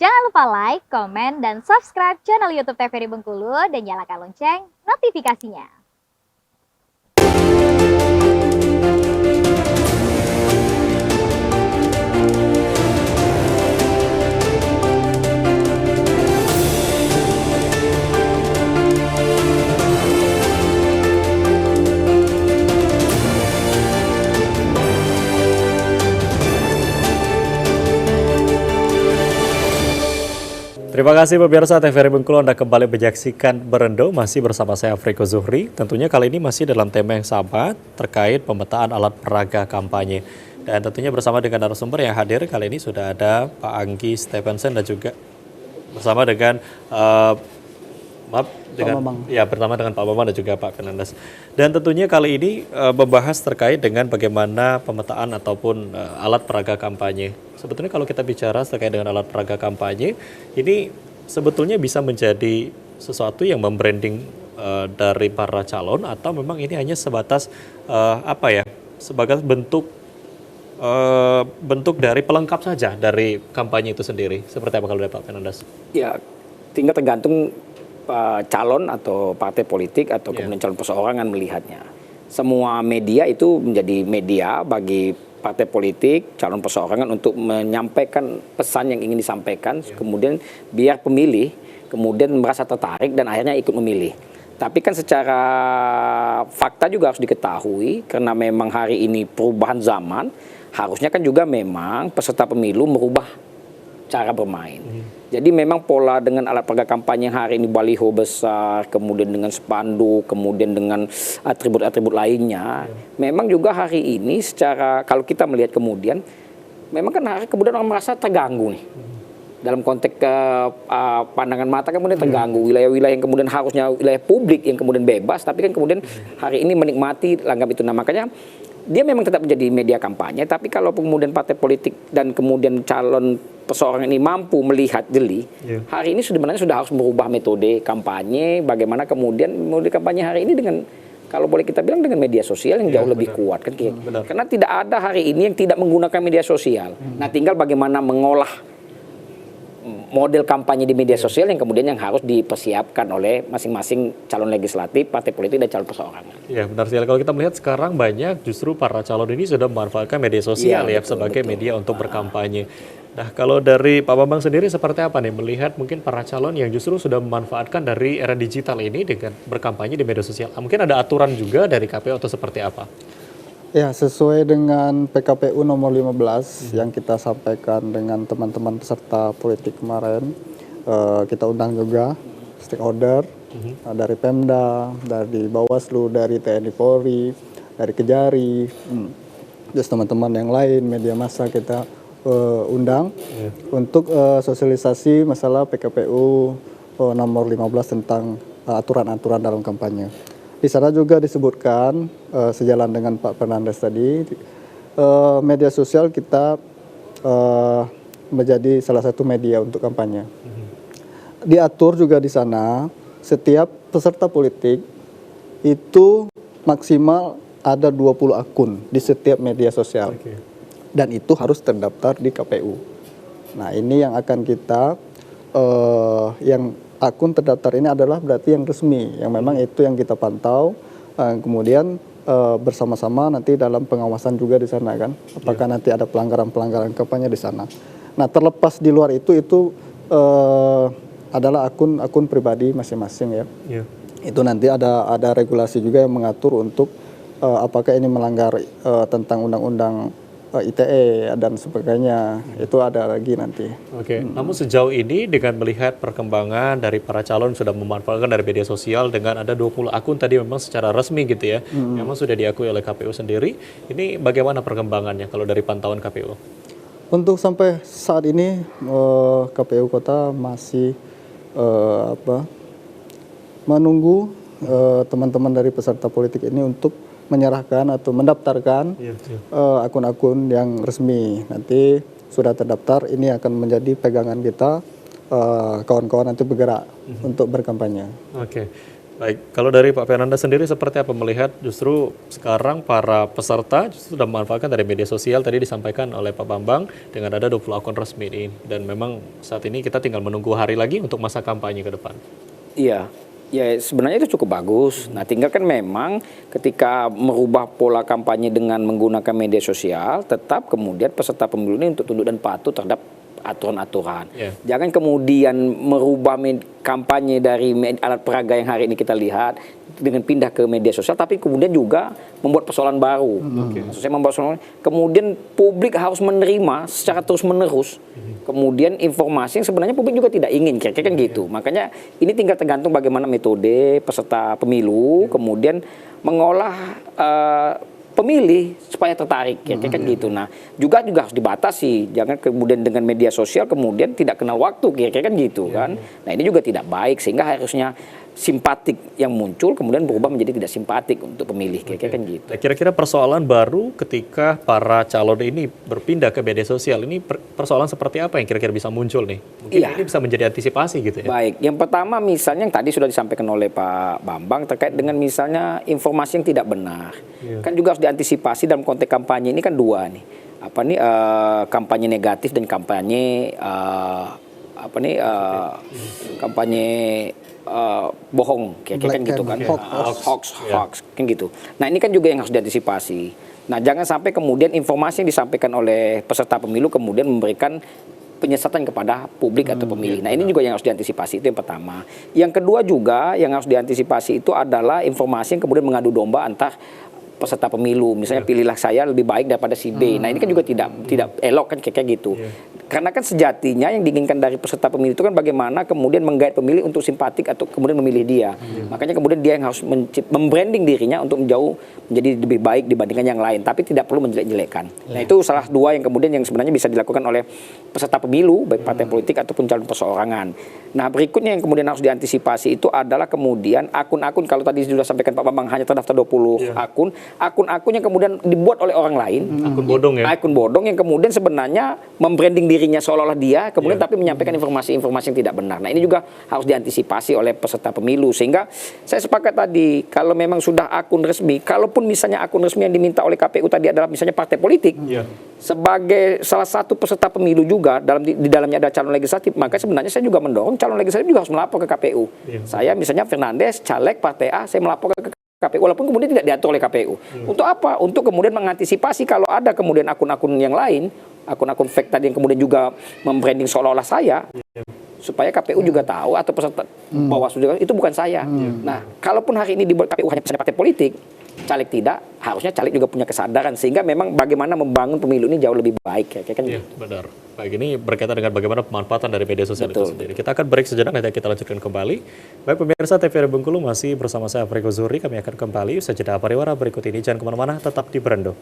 Jangan lupa like, komen, dan subscribe channel YouTube TVRI Bengkulu dan nyalakan lonceng notifikasinya. Terima kasih pemirsa TVRI Bengkulu, Anda kembali menyaksikan Berendo, masih bersama saya Afriko Zuhri. Tentunya kali ini masih dalam tema yang sama terkait pemetaan alat peraga kampanye. Dan tentunya bersama dengan narasumber yang hadir kali ini sudah ada Pak Anggi Stephenson dan juga bersama dengan pertama dengan Pak Bambang dan juga Pak Fernandes. Dan tentunya kali ini membahas terkait dengan bagaimana pemetaan ataupun alat peraga kampanye. Sebetulnya kalau kita bicara terkait dengan alat peraga kampanye, ini sebetulnya bisa menjadi sesuatu yang membranding dari para calon, atau memang ini hanya sebatas sebagai bentuk dari pelengkap saja dari kampanye itu sendiri. Seperti apa kalau dari Pak Fernandes? Ya, tinggal tergantung calon atau partai politik atau kemudian calon perseorangan melihatnya. Semua media itu menjadi media bagi partai politik, calon perseorangan untuk menyampaikan pesan yang ingin disampaikan, kemudian biar pemilih kemudian merasa tertarik dan akhirnya ikut memilih. Tapi kan secara fakta juga harus diketahui, karena memang hari ini perubahan zaman, harusnya kan juga memang peserta pemilu merubah cara bermain. Jadi memang pola dengan alat peraga kampanye hari ini, baliho besar, kemudian dengan spanduk, kemudian dengan atribut-atribut lainnya, memang juga hari ini secara kalau kita melihat kemudian, memang kan hari kemudian orang merasa terganggu nih. Dalam konteks pandangan mata kemudian terganggu, wilayah-wilayah yang kemudian harusnya wilayah publik yang kemudian bebas, tapi kan kemudian hari ini menikmati langgam itu. Nah, makanya dia memang tetap menjadi media kampanye, tapi kalau kemudian partai politik dan kemudian calon perseorangan ini mampu melihat jeli, hari ini sebenarnya sudah harus merubah metode kampanye, bagaimana kemudian metode kampanye hari ini dengan, kalau boleh kita bilang, dengan media sosial yang jauh lebih kuat kan, karena tidak ada hari ini yang tidak menggunakan media sosial. Nah, tinggal bagaimana mengolah model kampanye di media sosial yang kemudian yang harus dipersiapkan oleh masing-masing calon legislatif, partai politik, dan calon perseorangan. Ya, benar sekali. Kalau kita melihat sekarang banyak justru para calon ini sudah memanfaatkan media sosial sebagai media untuk berkampanye. Nah, kalau dari Pak Bambang sendiri seperti apa nih melihat mungkin para calon yang justru sudah memanfaatkan dari era digital ini dengan berkampanye di media sosial? Mungkin ada aturan juga dari KPU atau seperti apa? Ya, sesuai dengan PKPU nomor 15 yang kita sampaikan dengan teman-teman peserta politik kemarin, kita undang juga stakeholder dari Pemda, dari Bawaslu, dari TNI Polri, dari Kejari, terus teman-teman yang lain, media massa kita undang untuk sosialisasi masalah PKPU nomor 15 tentang aturan-aturan dalam kampanye. Di sana juga disebutkan, sejalan dengan Pak Fernandes tadi, media sosial kita menjadi salah satu media untuk kampanye. Diatur juga di sana, setiap peserta politik itu maksimal ada 20 akun di setiap media sosial. Dan itu harus terdaftar di KPU. Nah, ini yang akan kita, yang akun terdaftar ini adalah berarti yang resmi, yang memang itu yang kita pantau, kemudian bersama-sama nanti dalam pengawasan juga di sana kan, apakah nanti ada pelanggaran-pelanggaran kampanye di sana. Nah, terlepas di luar itu adalah akun pribadi masing-masing ya. Itu nanti ada regulasi juga yang mengatur untuk apakah ini melanggar tentang undang-undang ITE dan sebagainya, itu ada lagi nanti. Namun sejauh ini dengan melihat perkembangan dari para calon sudah memanfaatkan dari media sosial dengan ada 20 akun tadi memang secara resmi gitu ya, memang sudah diakui oleh KPU sendiri, ini bagaimana perkembangannya kalau dari pantauan KPU? Untuk sampai saat ini KPU Kota masih menunggu teman-teman dari peserta politik ini untuk menyerahkan atau mendaftarkan akun-akun yang resmi. Nanti sudah terdaftar, ini akan menjadi pegangan kita, kawan-kawan nanti bergerak untuk berkampanye. Baik, kalau dari Pak Fernandes sendiri seperti apa melihat justru sekarang para peserta justru sudah memanfaatkan dari media sosial tadi disampaikan oleh Pak Bambang dengan ada 20 akun resmi ini dan memang saat ini kita tinggal menunggu hari lagi untuk masa kampanye ke depan. Iya, ya sebenarnya itu cukup bagus. Nah, tinggal kan memang ketika merubah pola kampanye dengan menggunakan media sosial, tetap kemudian peserta pemilu ini untuk tunduk dan patuh terhadap aturan-aturan. Yeah. Jangan kemudian merubah kampanye dari alat peraga yang hari ini kita lihat dengan pindah ke media sosial, tapi kemudian juga membuat persoalan baru. Maksud saya membuat persoalan, kemudian publik harus menerima secara terus-menerus. Kemudian informasi yang sebenarnya publik juga tidak ingin, kira-kira kan gitu. Makanya ini tinggal tergantung bagaimana metode peserta pemilu, kemudian mengolah pemilih supaya tertarik, kira-kira kan gitu. Nah, juga harus dibatasi, jangan kemudian dengan media sosial kemudian tidak kenal waktu, kira-kira kan gitu kan. Nah, ini juga tidak baik sehingga harusnya simpatik yang muncul kemudian berubah menjadi tidak simpatik untuk pemilih, kira-kira kan gitu. Nah, kira-kira persoalan baru ketika para calon ini berpindah ke media sosial ini persoalan seperti apa yang kira-kira bisa muncul nih? Mungkin ini bisa menjadi antisipasi gitu ya. Baik, yang pertama misalnya yang tadi sudah disampaikan oleh Pak Bambang terkait dengan misalnya informasi yang tidak benar. Kan juga harus diantisipasi dalam konteks kampanye ini kan dua nih. Apa nih kampanye negatif dan kampanye kampanye bohong, kira-kira kan gitu kan, hoax kan gitu. Nah, ini kan juga yang harus diantisipasi. Nah, jangan sampai kemudian informasi yang disampaikan oleh peserta pemilu kemudian memberikan penyesatan kepada publik atau pemilih. Nah, ini juga yang harus diantisipasi, itu yang pertama. Yang kedua juga yang harus diantisipasi itu adalah informasi yang kemudian mengadu domba antar peserta pemilu. Misalnya pilihlah saya lebih baik daripada si B. Nah, ini kan juga tidak elok kan kayak gitu. Karena kan sejatinya yang diinginkan dari peserta pemilu itu kan bagaimana kemudian menggait pemilih untuk simpatik atau kemudian memilih dia. Makanya kemudian dia yang harus membranding dirinya untuk menjadi lebih baik dibandingkan yang lain, tapi tidak perlu menjelek-jelekan. Nah, itu salah dua yang kemudian yang sebenarnya bisa dilakukan oleh peserta pemilu baik partai politik ataupun calon perseorangan. Nah, berikutnya yang kemudian harus diantisipasi itu adalah kemudian akun-akun, kalau tadi sudah sampaikan Pak Bambang hanya terdaftar 20 akun yang kemudian dibuat oleh orang lain. Akun bodong ya. Akun bodong yang kemudian sebenarnya membranding dirinya seolah-olah dia, kemudian tapi menyampaikan informasi-informasi yang tidak benar. Nah, ini juga harus diantisipasi oleh peserta pemilu. Sehingga saya sepakat tadi, kalau memang sudah akun resmi, kalaupun misalnya akun resmi yang diminta oleh KPU tadi adalah misalnya partai politik, sebagai salah satu peserta pemilu juga di dalamnya ada calon legislatif, maka sebenarnya saya juga mendorong calon legislatif juga harus melapor ke KPU. Saya misalnya Fernandes, caleg partai A, saya melapor ke KPU, walaupun kemudian tidak diatur oleh KPU. Untuk apa? Untuk kemudian mengantisipasi kalau ada kemudian akun-akun yang lain, akun-akun fake tadi yang kemudian juga membranding seolah-olah saya, supaya KPU juga tahu atau peserta Bawaslu juga itu bukan saya. Nah, kalaupun hari ini dibuat KPU hanya partai politik, caleg tidak, harusnya caleg juga punya kesadaran sehingga memang bagaimana membangun pemilu ini jauh lebih baik, kan? Iya, benar. Baik, ini berkaitan dengan bagaimana pemanfaatan dari media sosial itu sendiri. Kita akan break sejenak, nanti kita lanjutkan kembali. Baik, pemirsa TVRI Bengkulu masih bersama saya Afriko Zuri, kami akan kembali usai jeda pariwara berikut ini. Jangan kemana-mana, tetap di Brando.